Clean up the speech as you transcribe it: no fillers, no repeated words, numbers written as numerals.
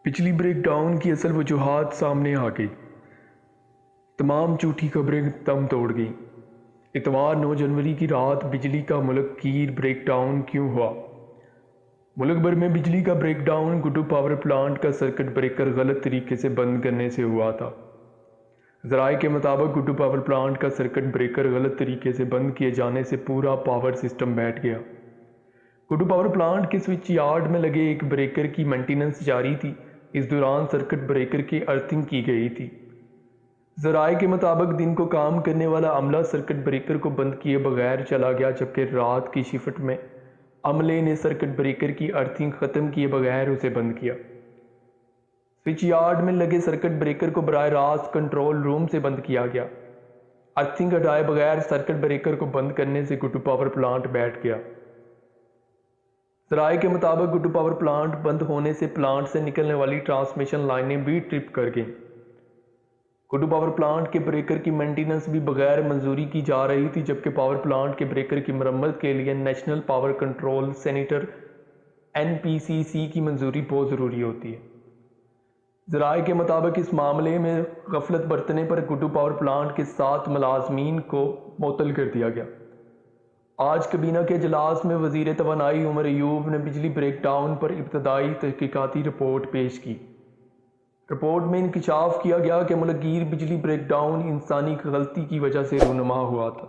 بجلی break down کی اصل وجوہات سامنے آ گئی۔ تمام جھوٹی خبریں دم توڑ گئیں۔ اتوار 9 جنوری کی رات بجلی کا ملک گیر بریک ڈاؤن کیوں ہوا؟ ملک بھر میں بجلی کا breakdown Guddu power plant کا سرکٹ بریکر غلط طریقے سے بند کرنے سے ہوا تھا۔ ذرائع کے مطابق گڈو پاور پلانٹ کا سرکٹ بریکر غلط طریقے سے بند کیے جانے سے پورا پاور سسٹم بیٹھ گیا۔ گڈو پاور پلانٹ کے سوئچ یارڈ میں لگے ایک بریکر کی مینٹیننس جاری تھی۔ اس دوران سرکٹ بریکر کی ارتھنگ کی گئی تھی۔ ذرائع کے مطابق دن کو کام کرنے والا عملہ سرکٹ بریکر کو بند کیے بغیر چلا گیا، جبکہ رات کی شفٹ میں عملے نے سرکٹ بریکر کی ارتھنگ ختم کیے بغیر اسے بند کیا۔ سوئچ یارڈ میں لگے سرکٹ بریکر کو براہ راست کنٹرول روم سے بند کیا گیا۔ ارتھنگ ہٹائے بغیر سرکٹ بریکر کو بند کرنے سے گڈو پاور پلانٹ بیٹھ گیا۔ ذرائع کے مطابق گڈو پاور پلانٹ بند ہونے سے پلانٹ سے نکلنے والی ٹرانسمیشن لائنیں بھی ٹرپ کر گئیں۔ گڈو پاور پلانٹ کے بریکر کی مینٹیننس بھی بغیر منظوری کی جا رہی تھی، جبکہ پاور پلانٹ کے بریکر کی مرمت کے لیے national power control centre NPCC کی منظوری بہت ضروری ہوتی ہے۔ ذرائع کے مطابق اس معاملے میں غفلت برتنے پر گڈو پاور پلانٹ کے 7 ملازمین کو معطل کر دیا گیا۔ آج کابینہ کے اجلاس میں وزیر توانائی عمر ایوب نے بجلی بریک ڈاؤن پر ابتدائی تحقیقاتی رپورٹ پیش کی۔ رپورٹ میں انکشاف کیا گیا کہ ملک گیر بجلی بریک ڈاؤن انسانی غلطی کی وجہ سے رونما ہوا تھا۔